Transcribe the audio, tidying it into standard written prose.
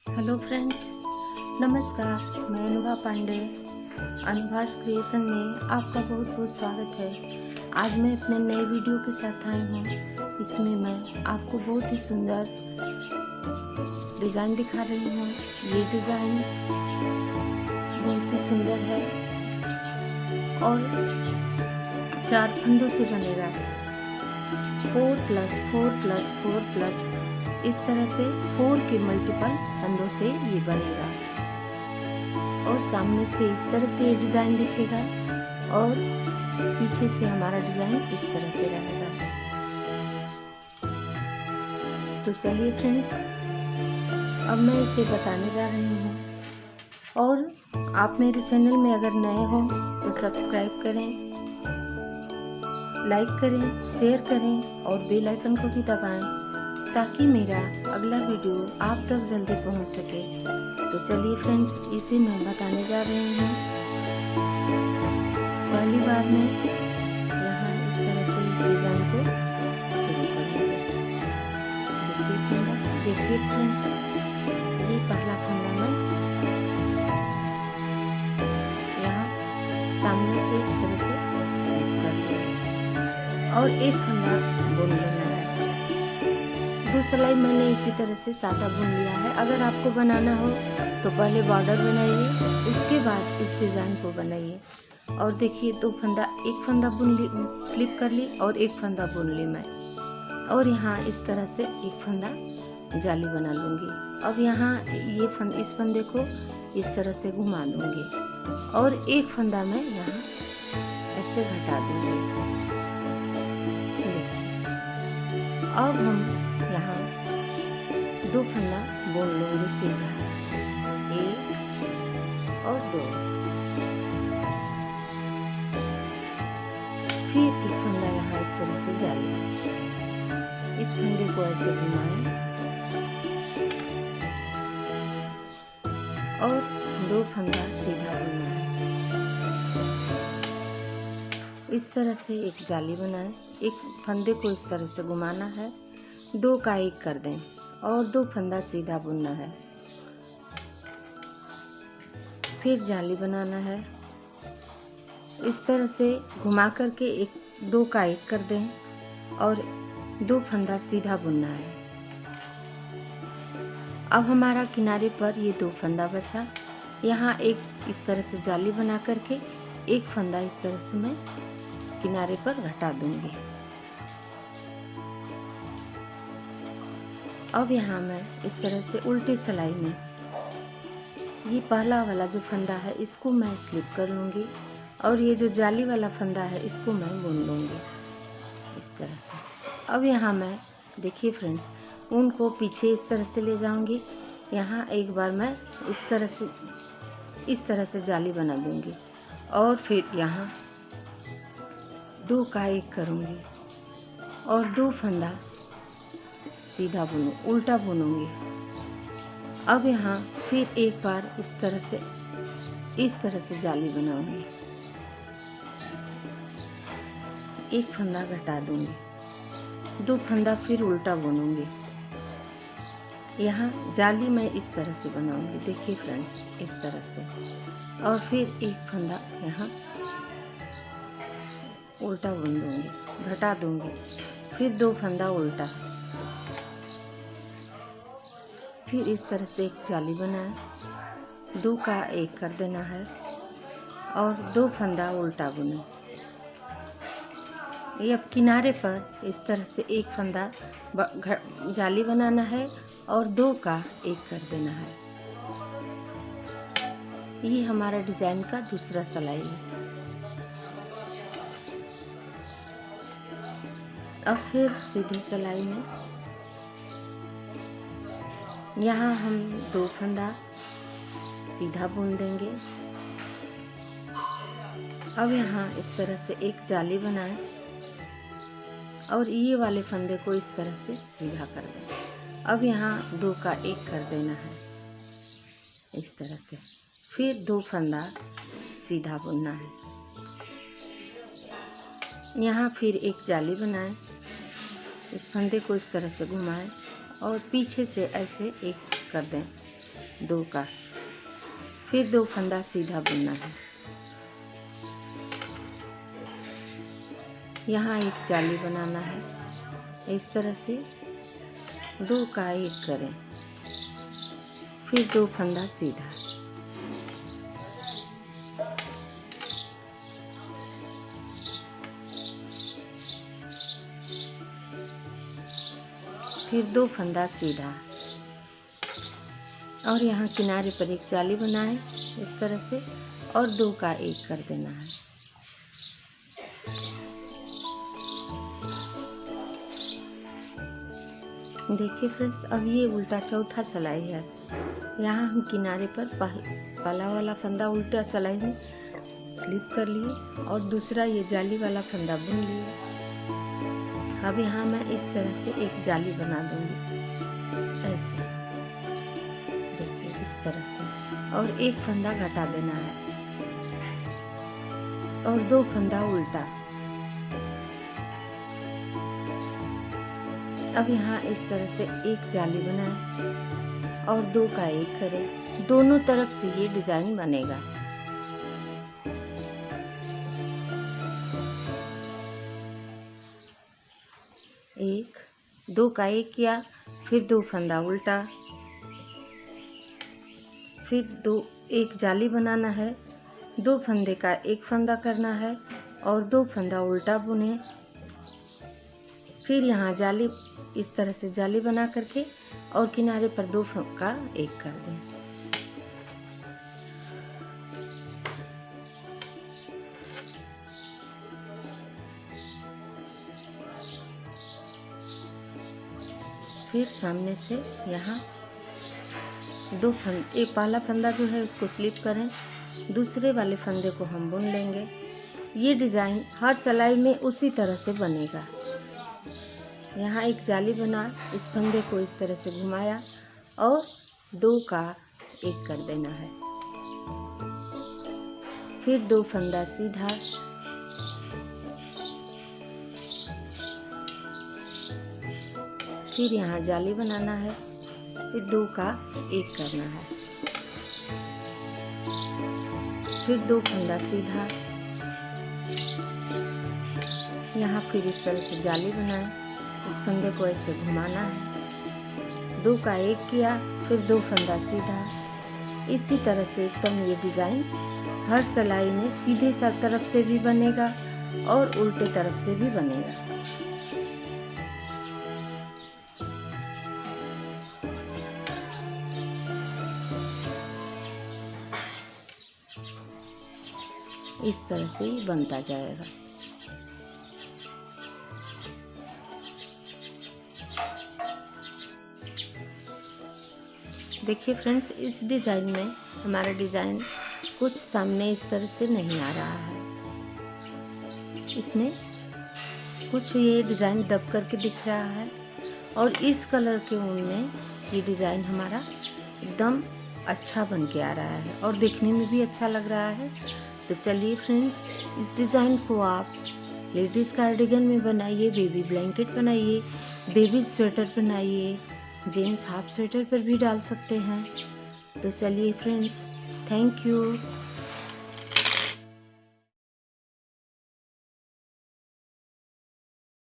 Hello friends, नमस्कार। मैं Anubha Pandey अनुभवास creation में आपका बहुत बहुत स्वागत है। आज मैं अपने नए वीडियो के साथ आई हूँ। इसमें मैं आपको बहुत ही सुंदर डिज़ाइन दिखा रही हूँ। ये डिज़ाइन बहुत ही सुंदर है और 4 फंदों से बनेगा। 4+4+4+ इस तरह से 4 के मल्टीपल फंदों से ये बनेगा और सामने से इस तरह से ये डिज़ाइन दिखेगा और पीछे से हमारा डिज़ाइन इस तरह से रहेगा। तो चलिए फ्रेंड्स, अब मैं इसे बताने जा रही हूँ। और आप मेरे चैनल में अगर नए हो तो सब्सक्राइब करें, लाइक करें, शेयर करें और बेल आइकन को भी दबाएं ताकि मेरा अगला वीडियो आप तक जल्दी पहुंच सके। तो चलिए फ्रेंड्स, इसे मैं बताने जा रही हूँ। पहली बार मैं यहाँ इस तरह से इस डिज़ाइन को शुरू करूँगी। देखिए फ्रेंड्स, ये पहला फंदा मैं यहाँ सामने से इस तरह से कर लूँगी और एक फंदा बुन लेना है। 2 सिलाई मैंने इसी तरह से सादा बुन लिया है। अगर आपको बनाना हो तो पहले बॉर्डर बनाइए, उसके बाद इस डिज़ाइन को बनाइए। और देखिए 2 फंदा, एक फंदा बुन ली, स्लिप कर ली और एक फंदा बुन ली मैं। और यहाँ इस तरह से एक फंदा जाली बना लूँगी। अब यहाँ ये इस फंदे को इस तरह से घुमा लूँगी और एक फंदा मैं यहाँ ऐसे घटा दूँगी। अब हम यहाँ 2 फंदा बुन लूँगी सीधा, 1 और 2। फिर एक फंदा यहाँ इस तरह से जाली, इस फंदे को ऐसे घुमाएं और 2 फंदा सीधा बुनना है। इस तरह से एक जाली बनाएं, एक फंदे को इस तरह से घुमाना है, 2 का 1 कर दें और 2 फंदा सीधा बुनना है। फिर जाली बनाना है, इस तरह से घुमा करके 2 का 1 कर दें और 2 फंदा सीधा बुनना है। अब हमारा किनारे पर ये 2 फंदा बचा। यहाँ एक इस तरह से जाली बना करके एक फंदा इस तरह से मैं किनारे पर घटा दूंगी। अब यहाँ मैं इस तरह से उल्टी सिलाई में ये पहला वाला जो फंदा है इसको मैं स्लिप कर लूँगी और ये जो जाली वाला फंदा है इसको मैं बुन लूँगी इस तरह से। अब यहाँ मैं देखिए फ्रेंड्स, ऊन को पीछे इस तरह से ले जाऊँगी। यहाँ एक बार मैं इस तरह से जाली बना दूँगी और फिर यहाँ 2 का 1 करूँगी और 2 फंदा सीधा उल्टा बुनूँगी। अब यहाँ फिर एक बार इस तरह से जाली बनाऊँगी, एक फंदा घटा दूँगी, 2 फंदा फिर उल्टा बुनूँगी। यहाँ जाली मैं इस तरह से बनाऊँगी, देखिए फ्रेंड्स, इस तरह से। और फिर एक फंदा यहाँ उल्टा बुन दूँगी, घटा दूँगी, फिर 2 फंदा उल्टा, फिर इस तरह से एक जाली बनाएं, 2 का 1 कर देना है और 2 फंदा उल्टा बुने। ये अब किनारे पर इस तरह से एक फंदा जाली बनाना है और 2 का 1 कर देना है। ये हमारा डिज़ाइन का दूसरा सिलाई है। अब फिर सीधी सिलाई में यहाँ हम 2 फंदा सीधा बुन देंगे। अब यहाँ इस तरह से एक जाली बनाएं और ये वाले फंदे को इस तरह से सीधा कर दें। अब यहाँ 2 का 1 कर देना है इस तरह से, फिर 2 फंदा सीधा बुनना है। यहाँ फिर एक जाली बनाएं, इस फंदे को इस तरह से घुमाएं और पीछे से ऐसे एक कर दें 2 का, फिर 2 फंदा सीधा बुनना है। यहाँ एक जाली बनाना है। इस तरह से 2 का 1 करें, फिर 2 फंदा सीधा, फिर 2 फंदा सीधा, और यहाँ किनारे पर एक जाली बनाएं इस तरह से, और 2 का 1 कर देना है। देखिए फ्रेंड्स, अब ये उल्टा चौथा सिलाई है। यहाँ हम किनारे पर पहला वाला फंदा उल्टा सिलाई में स्लिप कर लिए और दूसरा ये जाली वाला फंदा बुन लिए। अब यहाँ मैं इस तरह से एक जाली बना दूंगी, ऐसे देखिए इस तरह से, और एक फंदा घटा देना है और 2 फंदा उल्टा। अब यहाँ इस तरह से एक जाली बनाएं और 2 का 1 करें। दोनों तरफ से ये डिजाइन बनेगा। एक 2 का 1 किया, फिर 2 फंदा उल्टा, फिर एक जाली बनाना है, 2 फंदे का 1 फंदा करना है और 2 फंदा उल्टा बुने। फिर यहाँ जाली इस तरह से जाली बना करके और किनारे पर 2 का 1 कर दें। फिर सामने से यहाँ 2 फंदे, एक पहला फंदा जो है उसको स्लिप करें, दूसरे वाले फंदे को हम बुन लेंगे। ये डिज़ाइन हर सिलाई में उसी तरह से बनेगा। यहाँ एक जाली बना, इस फंदे को इस तरह से घुमाया और 2 का 1 कर देना है। फिर 2 फंदा सीधा, फिर यहाँ जाली बनाना है, फिर 2 का 1 करना है, फिर 2 फंदा सीधा, यहाँ फिर इस तरह से जाली बनाएं, इस फंदे को ऐसे घुमाना है, 2 का 1 किया, फिर 2 फंदा सीधा। इसी तरह से एकदम ये डिज़ाइन हर सिलाई में सीधे तरफ से भी बनेगा और उल्टे तरफ से भी बनेगा। इस तरह से ही बनता जाएगा। देखिए फ्रेंड्स, इस डिज़ाइन में हमारा डिज़ाइन कुछ सामने इस तरह से नहीं आ रहा है। इसमें कुछ ये डिज़ाइन दब करके दिख रहा है और इस कलर के ऊन में ये डिज़ाइन हमारा एकदम अच्छा बन के आ रहा है और देखने में भी अच्छा लग रहा है। तो चलिए फ्रेंड्स, इस डिज़ाइन को आप लेडीज़ कार्डिगन में बनाइए, बेबी ब्लैंकेट बनाइए, बेबी स्वेटर बनाइए, जेंट्स हाफ स्वेटर पर भी डाल सकते हैं। तो चलिए फ्रेंड्स, थैंक यू।